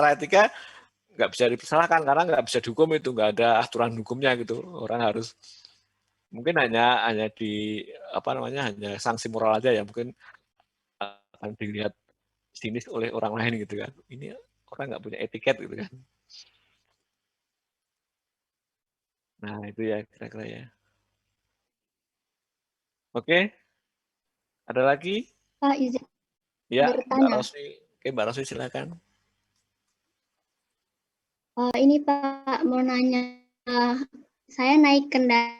etika nggak bisa dipersalahkan karena nggak bisa dihukum, itu nggak ada aturan hukumnya gitu. Orang harus mungkin hanya di apa namanya, hanya sanksi moral aja ya, mungkin akan dilihat sinis oleh orang lain gitu kan. Ini orang nggak punya etiket gitu kan. Nah itu ya kira-kira ya. Oke, ada lagi? Pak, izin Ya, Mbak bertanya. Rosmi. Oke, Mbak Rosmi silakan. Ini Pak, mau nanya, saya naik kendaraan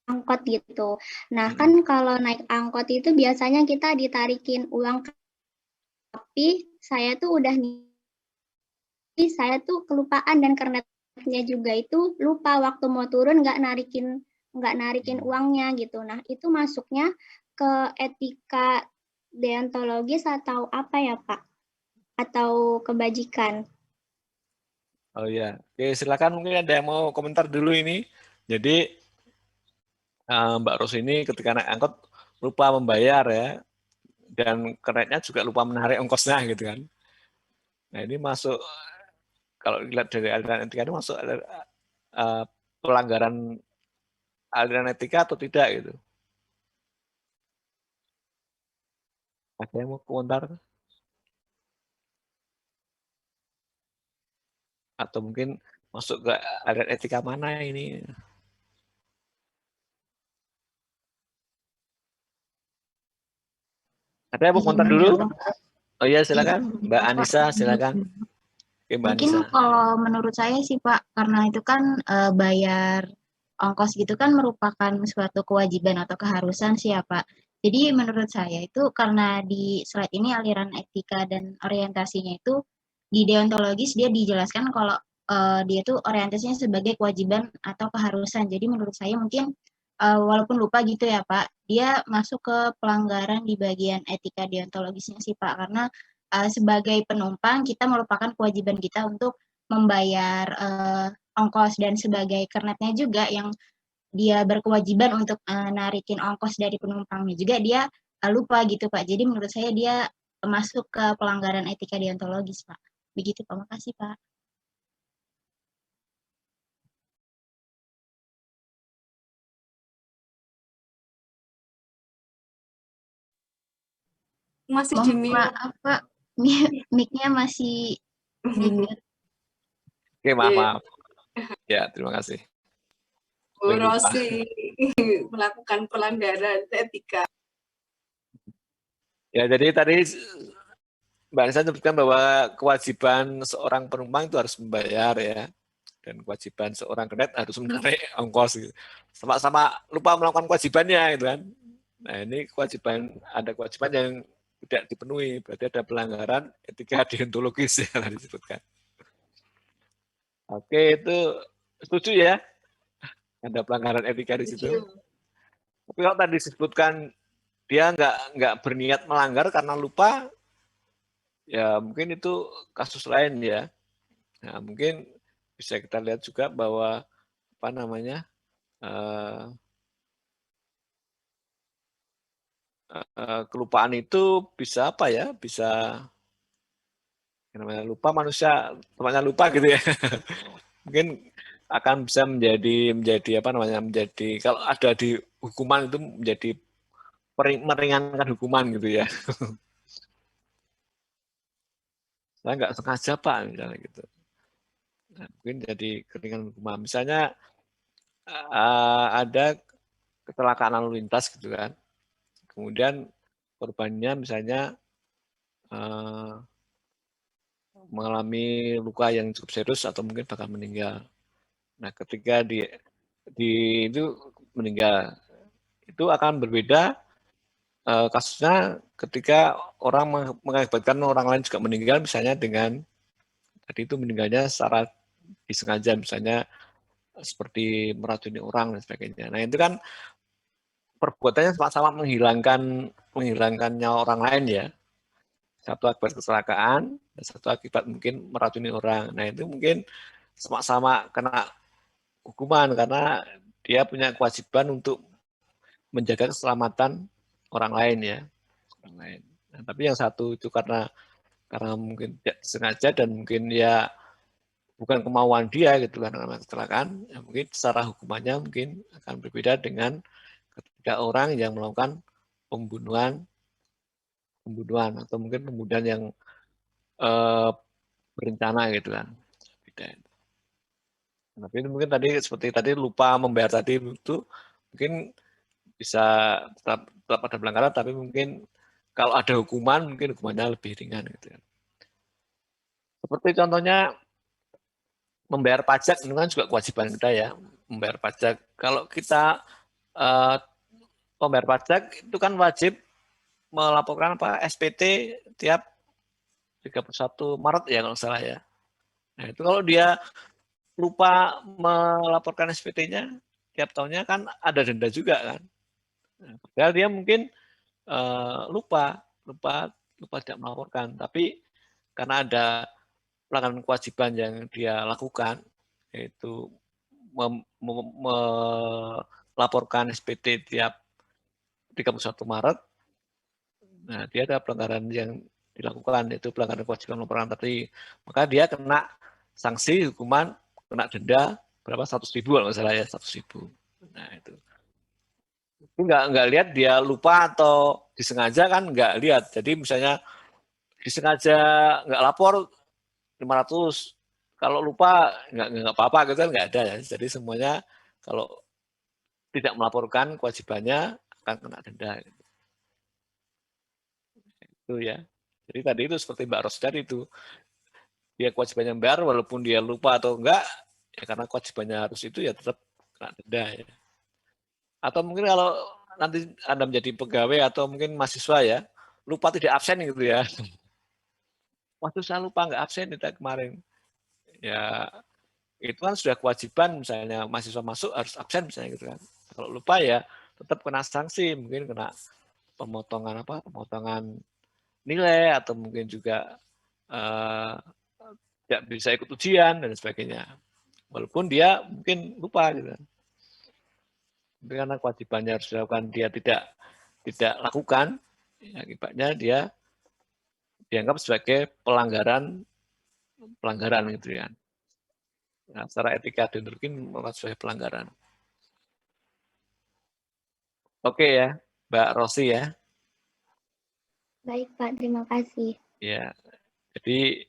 angkot gitu. Nah, kan kalau naik angkot itu biasanya kita ditarikin uang, tapi saya tuh udah nih, saya tuh kelupaan dan kernetnya juga itu lupa waktu mau turun nggak narikin uangnya gitu. Nah, itu masuknya ke etika deontologis atau apa ya Pak? Atau kebajikan? Oh ya, oke silakan, mungkin ada yang mau komentar dulu ini. Jadi Mbak Ros ini ketika naik angkot lupa membayar ya, dan keretnya juga lupa menarik ongkosnya gitu kan. Nah ini masuk, kalau dilihat dari aliran etika itu masuk pelanggaran aliran etika atau tidak gitu. Ada yang mau komentar? Atau mungkin masuk ke aliran etika mana ini? Ada yang mau komentar dulu? Oh iya silakan, Mbak Anissa silakan. Oke, Mbak Mungkin Anissa. kalau menurut saya sih Pak, karena itu kan bayar ongkos gitu kan merupakan suatu kewajiban atau keharusan sih ya Pak. Jadi menurut saya itu karena di slide ini aliran etika dan orientasinya itu di deontologis dia dijelaskan kalau dia itu orientasinya sebagai kewajiban atau keharusan. Jadi menurut saya mungkin walaupun lupa gitu ya Pak, dia masuk ke pelanggaran di bagian etika deontologisnya sih Pak, karena sebagai penumpang kita merupakan kewajiban kita untuk membayar ongkos, dan sebagai kernetnya juga yang dia berkewajiban untuk narikin ongkos dari penumpangnya juga dia lupa gitu Pak. Jadi menurut saya dia masuk ke pelanggaran etika deontologis Pak. Begitu Pak, makasih Pak. Masih di mute. Maaf Pak, mic-nya masih di mute. Oke, maaf. Ya, terima kasih. Bu Rosi melakukan pelanggaran etika. Ya, jadi tadi Mbak Anissa sebutkan bahwa kewajiban seorang penumpang itu harus membayar ya, dan kewajiban seorang kernet harus menarik ongkos gitu. Sama-sama lupa melakukan kewajibannya gitu kan. Nah ini ada kewajiban yang tidak dipenuhi, berarti ada pelanggaran etika deontologis ya tadi disebutkan. Oke, itu setuju ya? Ada pelanggaran etika di situ. Tapi kalau tadi disebutkan dia nggak berniat melanggar karena lupa, ya mungkin itu kasus lain ya. Nah, mungkin bisa kita lihat juga bahwa apa namanya, kelupaan itu bisa apa ya, bisa namanya lupa, manusia tempatnya lupa gitu ya. Mungkin akan bisa menjadi apa namanya, menjadi kalau ada di hukuman itu menjadi meringankan hukuman gitu ya. Saya nggak sengaja Pak misalnya gitu. Nah, mungkin jadi keringan hukuman. Misalnya ada kecelakaan lalu lintas gitu kan. Kemudian korbannya misalnya mengalami luka yang cukup serius atau mungkin bahkan meninggal. Nah, ketika itu meninggal, itu akan berbeda kasusnya ketika orang mengakibatkan orang lain juga meninggal, misalnya dengan tadi itu meninggalnya secara disengaja, misalnya seperti meracuni orang dan sebagainya. Nah, itu kan perbuatannya sama-sama menghilangkan nyawa orang lain ya. Satu akibat kecelakaan, dan satu akibat mungkin meracuni orang. Nah, itu mungkin sama-sama kena hukuman karena dia punya kewajiban untuk menjaga keselamatan orang lain ya. Orang lain. Nah, tapi yang satu itu karena karena mungkin tidak sengaja dan mungkin ya bukan kemauan dia gitu kan karena kecelakaan, ya mungkin secara hukumannya mungkin akan berbeda dengan ketika orang yang melakukan pembunuhan atau mungkin pembunuhan yang berencana gitu kan. Beda. Tapi mungkin tadi seperti tadi lupa membayar tadi itu mungkin bisa tetap ada pelanggaran, tapi mungkin kalau ada hukuman mungkin hukumannya lebih ringan gitu kan. Seperti contohnya membayar pajak itu kan juga kewajiban kita ya, membayar pajak. Kalau kita pembayar pajak itu kan wajib melaporkan SPT tiap 31 Maret ya kalau salah ya. Nah, itu kalau dia lupa melaporkan SPT-nya tiap tahunnya kan ada denda juga kan. Nah, padahal dia mungkin lupa tidak melaporkan, tapi karena ada pelanggaran kewajiban yang dia lakukan, yaitu melaporkan SPT tiap 31 Maret, nah dia ada pelanggaran yang dilakukan, yaitu pelanggaran kewajiban melaporkan tadi, maka dia kena sanksi hukuman, kena denda berapa 100.000 kalau nggak salah ya 100.000. Nah itu nggak lihat dia lupa atau disengaja kan nggak lihat. Jadi misalnya disengaja nggak lapor 500, kalau lupa nggak apa-apa gitu kan nggak ada ya. Jadi semuanya kalau tidak melaporkan kewajibannya akan kena denda. Itu ya. Jadi tadi itu seperti Mbak Ros tadi itu dia kewajibannya bayar walaupun dia lupa atau enggak ya karena kewajibannya harus itu ya tetap kena denda ya. Atau mungkin kalau nanti Anda menjadi pegawai atau mungkin mahasiswa ya lupa tidak absen gitu ya. Waktu saya lupa nggak absen kita kemarin. Ya itu kan sudah kewajiban misalnya mahasiswa masuk harus absen misalnya gitu kan. Kalau lupa ya tetap kena sanksi, mungkin kena pemotongan nilai atau mungkin juga tidak bisa ikut ujian dan sebagainya. Walaupun dia mungkin lupa gitu. Tapi karena kewajibannya harus dilakukan dia tidak lakukan, ya, akibatnya dia dianggap sebagai pelanggaran gitu ya. Nah, secara etika deontologi menganggap sebagai pelanggaran. Oke ya, Mbak Rosi ya. Baik Pak, terima kasih. Ya, jadi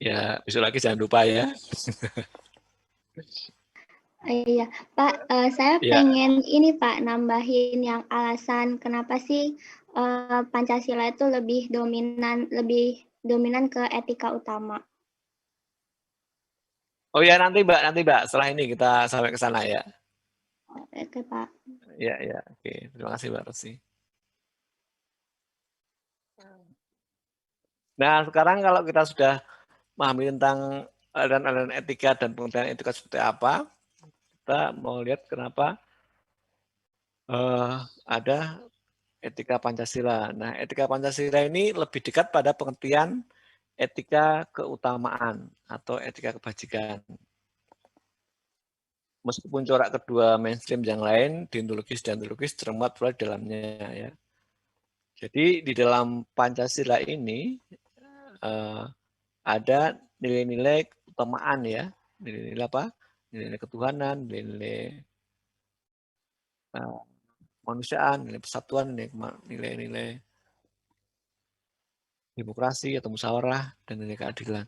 ya besok lagi jangan lupa ya. Iya, Pak, saya Ya. pengen ini Pak, nambahin yang alasan kenapa sih Pancasila itu lebih dominan ke etika utama. Oh ya nanti Mbak, setelah ini kita sampai ke sana ya. Oke Pak. Ya, oke. Terima kasih Mbak Rosi. Nah, sekarang kalau kita sudah memahami tentang aliran-aliran etika dan pengertian etika seperti apa, kita mau lihat kenapa ada etika Pancasila. Nah, etika Pancasila ini lebih dekat pada pengertian etika keutamaan atau etika kebajikan. Meskipun corak kedua mainstream yang lain, deontologis dan ontologis termuat pula di dalamnya ya. Jadi di dalam Pancasila ini ada nilai-nilai keutamaan ya, nilai-nilai apa? Nilai ketuhanan, nilai kemanusiaan, nilai persatuan, nilai-nilai demokrasi atau musyawarah, dan nilai keadilan.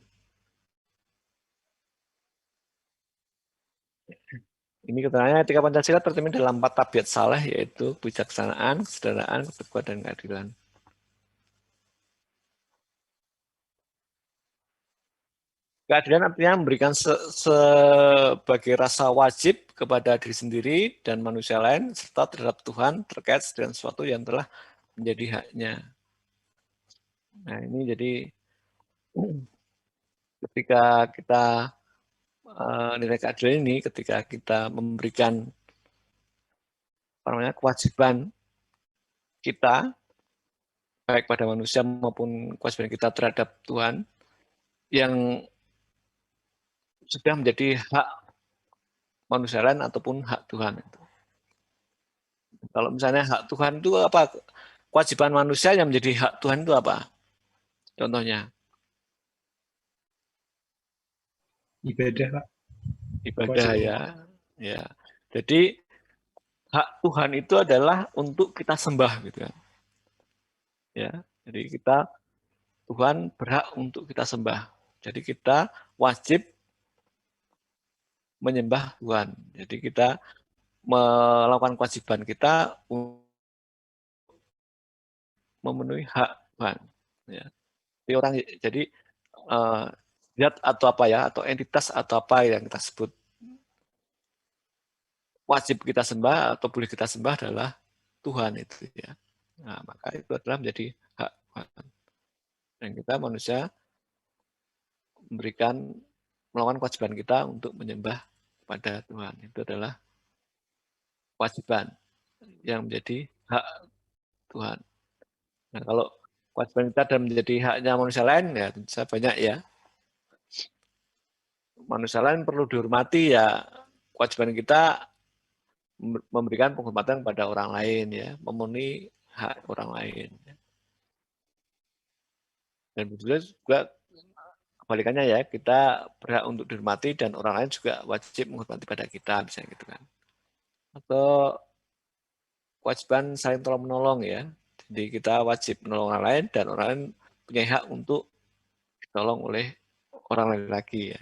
Ini keterangannya etika Pancasila tercermin dalam 4 tabiat saleh, yaitu kebijaksanaan, kesederhanaan, keteguhan, dan keadilan. Keadilan artinya memberikan sebagai rasa wajib kepada diri sendiri dan manusia lain, serta terhadap Tuhan terkait dengan sesuatu yang telah menjadi haknya. Nah ini jadi ketika kita nilai keadilan ini, ketika kita memberikan kewajiban kita, baik pada manusia maupun kewajiban kita terhadap Tuhan, yang sudah menjadi hak manusia lain ataupun hak Tuhan. Kalau misalnya hak Tuhan itu apa? Kewajiban manusia yang menjadi hak Tuhan itu apa? Contohnya, Ibadah, Pak. Ibadah Kewajiban. ya. Jadi hak Tuhan itu adalah untuk kita sembah gitu kan. Ya. Jadi Tuhan berhak untuk kita sembah. Jadi kita wajib menyembah Tuhan. Jadi kita melakukan kewajiban kita untuk memenuhi hak Tuhan. Ya. Jadi zat atau apa ya, atau entitas atau apa yang kita sebut wajib kita sembah atau boleh kita sembah adalah Tuhan itu ya. Nah, maka itu adalah menjadi hak Tuhan. Dan kita manusia melakukan kewajiban kita untuk menyembah kepada Tuhan. Itu adalah kewajiban yang menjadi hak Tuhan. Nah, kalau kewajiban kita dan menjadi haknya manusia lain, ya tentu saja banyak ya. Manusia lain perlu dihormati ya, kewajiban kita memberikan penghormatan kepada orang lain ya, memenuhi hak orang lain. Dan begitu juga kebalikannya ya, kita berhak untuk dihormati dan orang lain juga wajib menghormati pada kita, misalnya gitu kan. Atau kewajiban saling tolong menolong ya. Jadi kita wajib menolong orang lain dan orang lain punya hak untuk ditolong oleh orang lain lagi ya.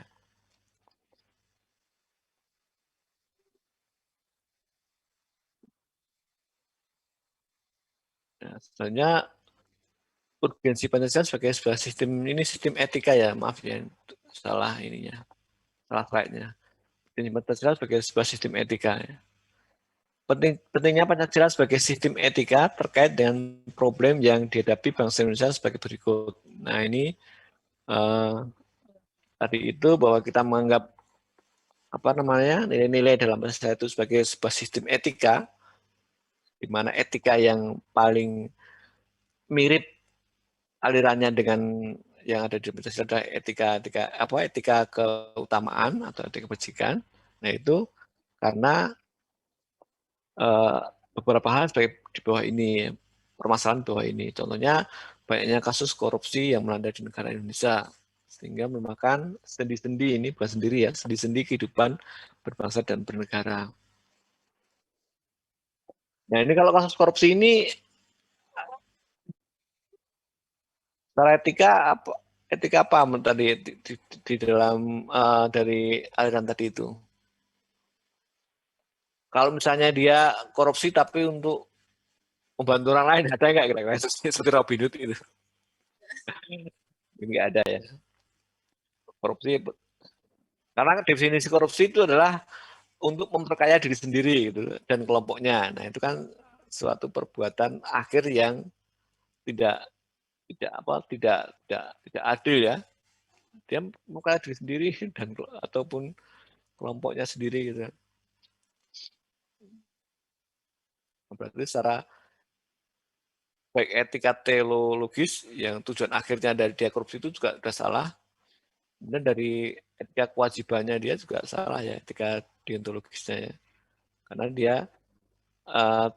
Nah, sebenarnya urgensi Pancasila sebagai sebuah sistem etika ya, maaf ya, salah ininya, salah slide-nya. Urgensi Pancasila sebagai sebuah sistem etika ya. Pentingnya Pancasila sebagai sistem etika terkait dengan problem yang dihadapi bangsa Indonesia sebagai berikut. Nah ini tadi itu bahwa kita menganggap nilai-nilai dalam Pancasila itu sebagai sebuah sistem etika, di mana etika yang paling mirip alirannya dengan yang ada di Pancasila adalah etika keutamaan atau etika kebajikan. Nah itu karena beberapa hal sebagai di bawah ini, permasalahan bawah ini. Contohnya banyaknya kasus korupsi yang melanda di negara Indonesia, sehingga memakan sendi-sendi ini, bukan sendiri ya, sendi-sendi kehidupan berbangsa dan bernegara. Nah ini kalau kasus korupsi ini, secara etika apa tadi di dalam dari aliran tadi itu? Kalau misalnya dia korupsi tapi untuk membantu orang lain, ada nggak kira-kira seperti Robin Hood itu? Nggak ada ya. Korupsi, karena definisi korupsi itu adalah untuk memperkaya diri sendiri gitu dan kelompoknya. Nah itu kan suatu perbuatan akhir yang tidak adil ya. Dia memperkaya diri sendiri dan ataupun kelompoknya sendiri gitu. Berarti secara baik etika teologis yang tujuan akhirnya dari dia korupsi itu juga sudah salah. Kemudian dari etika kewajibannya dia juga salah ya, etika deontologisnya ya. Karena dia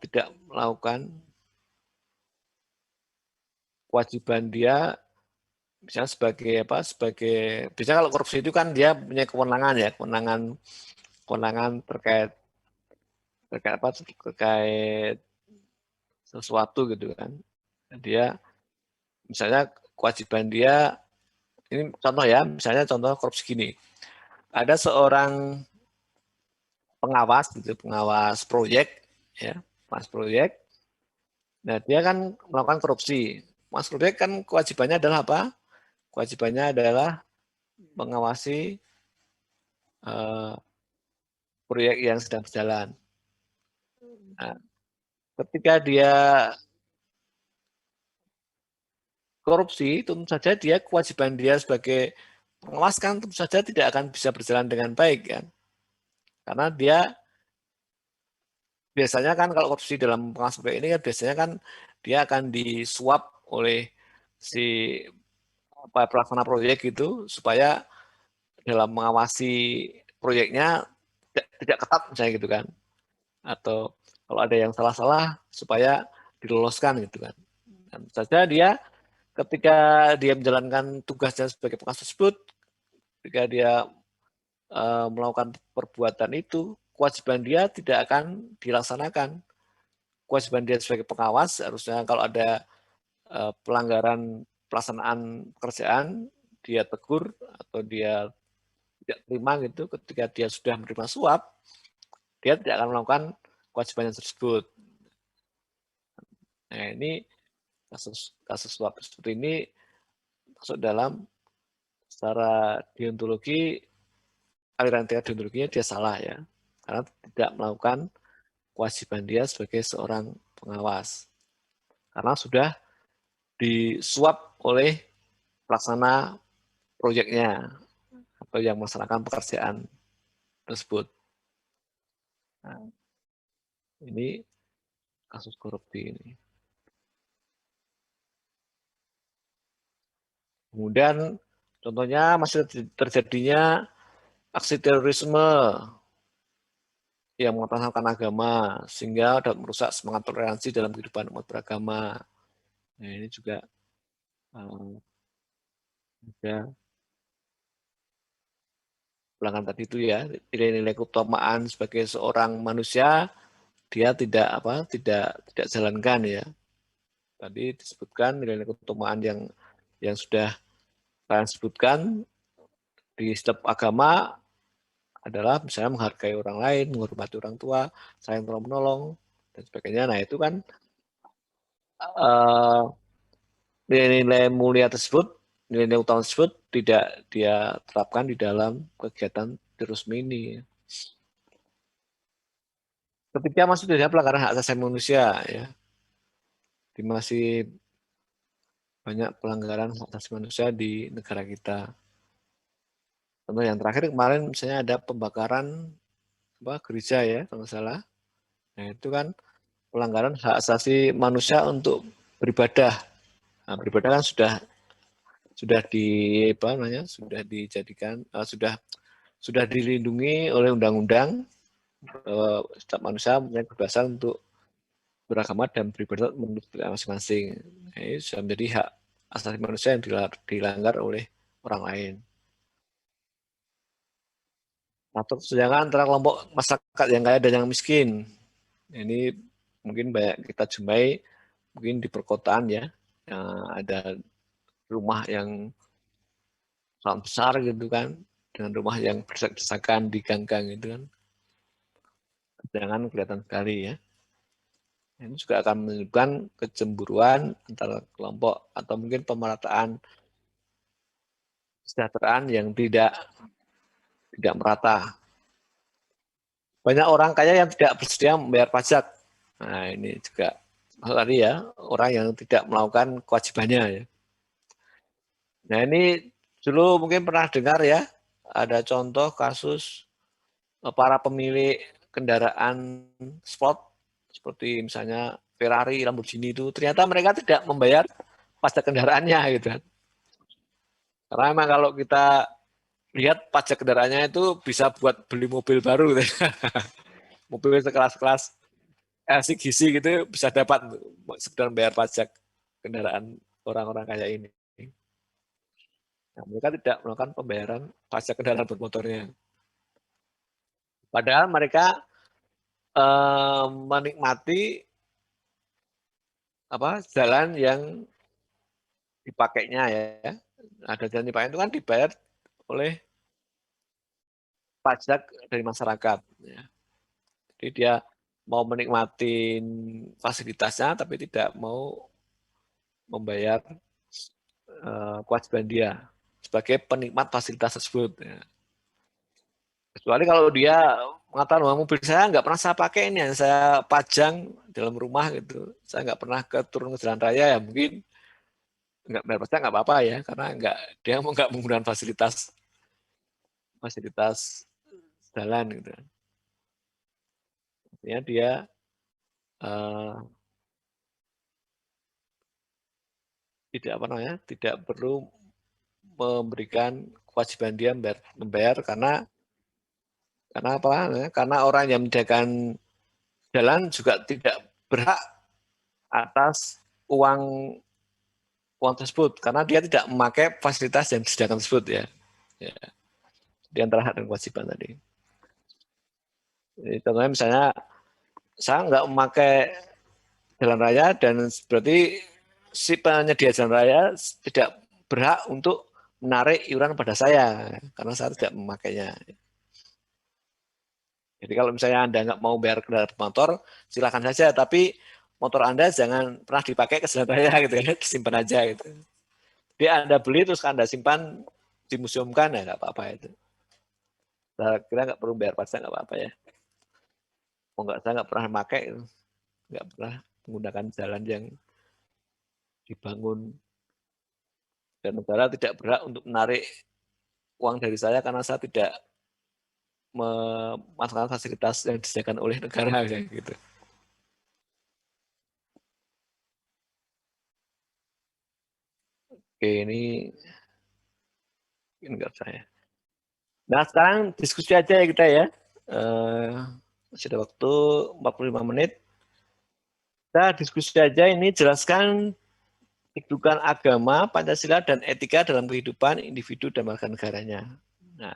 tidak melakukan kewajiban dia, misalnya biasanya kalau korupsi itu kan dia punya kewenangan ya, kewenangan terkait sesuatu gitu kan. Dia misalnya kewajiban dia, ini contoh ya, misalnya contoh korupsi gini. Ada seorang pengawas proyek ya, pengawas proyek. Nah, dia kan melakukan korupsi. Pengawas proyek kan kewajibannya adalah apa? Kewajibannya adalah mengawasi proyek yang sedang berjalan. Nah, ketika dia korupsi, tentu saja kewajiban dia sebagai pengawas kan tentu saja tidak akan bisa berjalan dengan baik kan. Karena dia biasanya kan kalau korupsi dalam pengawas proyek ini kan biasanya kan dia akan disuap oleh si pelaksana proyek itu supaya dalam mengawasi proyeknya tidak ketat misalnya gitu kan. Atau kalau ada yang salah-salah supaya diloloskan gitu kan. Dan saja dia ketika dia menjalankan tugasnya sebagai pengawas tersebut, ketika dia melakukan perbuatan itu, kewajiban dia tidak akan dilaksanakan. Kewajiban dia sebagai pengawas harusnya kalau ada pelanggaran pelaksanaan pekerjaan, dia tegur atau dia tidak terima gitu. Ketika dia sudah menerima suap, dia tidak akan melakukan kewajiban tersebut. Nah, ini kasus suap seperti ini masuk dalam secara deontologi, aliran etika deontologinya dia salah ya, karena tidak melakukan kewajiban dia sebagai seorang pengawas, karena sudah disuap oleh pelaksana proyeknya atau yang melaksanakan pekerjaan tersebut. Nah, ini kasus korupsi ini. Kemudian contohnya masih terjadinya aksi terorisme yang mengatasnamakan agama sehingga dapat merusak semangat toleransi dalam kehidupan umat beragama. Nah, ini juga ada pelanggaran tadi itu ya, nilai-nilai keutamaan sebagai seorang manusia dia tidak jalankan ya. Tadi disebutkan nilai-nilai keutamaan yang sudah kalian sebutkan di setiap agama adalah misalnya menghargai orang lain, menghormati orang tua, saling tolong menolong dan sebagainya. Nah, itu kan nilai-nilai mulia tersebut, nilai-nilai utama tersebut tidak dia terapkan di dalam kegiatan terorisme ini. Ketika masih terjadi pelanggaran hak asasi manusia, ya, masih banyak pelanggaran hak asasi manusia di negara kita. Contoh yang terakhir kemarin misalnya ada pembakaran gereja ya, kalau nggak salah. Nah, itu kan pelanggaran hak asasi manusia untuk beribadah. Nah, beribadah kan sudah dijadikan sudah dilindungi oleh undang-undang. Setiap manusia punya kebebasan untuk beragama dan beribadah menurut masing-masing. Nah, ini sudah menjadi hak asasi manusia yang dilanggar oleh orang lain. Atau kesenjangan antara kelompok masyarakat yang kaya dan yang miskin. Ini mungkin banyak kita jumpai mungkin di perkotaan ya, ada rumah yang sangat besar gitu kan, dengan rumah yang berdesak-desakan di gang-gang gitu kan. Jangan kelihatan sekali ya. Ini juga akan menunjukkan kecemburuan antara kelompok atau mungkin pemerataan kesejahteraan yang tidak merata. Banyak orang kaya yang tidak bersedia membayar pajak. Nah, ini juga tadi ya, orang yang tidak melakukan kewajibannya ya. Nah, ini dulu mungkin pernah dengar ya, ada contoh kasus para pemilik kendaraan sport seperti misalnya Ferrari, Lamborghini itu ternyata mereka tidak membayar pajak kendaraannya gitu kan. Karena memang kalau kita lihat pajak kendaraannya itu bisa buat beli mobil baru gitu. Mobil sekelas-kelas LCGC gitu bisa dapat sekedar bayar pajak kendaraan orang-orang kaya ini. Nah, mereka tidak melakukan pembayaran pajak kendaraan bermotornya. Padahal mereka menikmati jalan yang dipakainya ya. Ada jalan dipakai itu kan dibayar oleh pajak dari masyarakat. Ya. Jadi dia mau menikmati fasilitasnya tapi tidak mau membayar kewajiban dia sebagai penikmat fasilitas tersebut. Ya. Kecuali kalau dia mengatakan bahwa mobil saya nggak pernah saya pakai ini, yang saya pajang dalam rumah gitu, saya nggak pernah turun ke jalan raya ya mungkin nggak bayar pajak nggak apa-apa ya, karena dia nggak menggunakan fasilitas jalan gitu. Artinya dia tidak perlu memberikan kewajiban dia membayar karena apa? Karena orang yang menyediakan jalan juga tidak berhak atas uang tersebut karena dia tidak memakai fasilitas yang disediakan tersebut ya. di antara hak dan kewajiban tadi. Jadi, contohnya misalnya saya nggak memakai jalan raya dan berarti si penyedia jalan raya tidak berhak untuk menarik iuran pada saya karena saya tidak memakainya. Jadi kalau misalnya Anda nggak mau bayar kendaraan motor, silakan saja. Tapi motor Anda jangan pernah dipakai ke jalan raya gitu ya, disimpan aja gitu. Jadi Anda beli terus Anda simpan dimuseumkan ya nggak apa-apa itu. Saya kira nggak perlu bayar pajak nggak apa-apa ya. Oh nggak, saya nggak pernah pakai, nggak pernah menggunakan jalan yang dibangun dan negara tidak berhak untuk menarik uang dari saya karena saya tidak memasukkan fasilitas yang disediakan oleh negara kayak gitu. Oke, ini enggak saya. Nah, sekarang diskusi aja ya kita ya. Masih ada waktu 45 menit. Kita diskusi aja ini, jelaskan kedudukan agama, Pancasila, dan etika dalam kehidupan individu dan warga negaranya. Nah,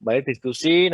baik diskusi.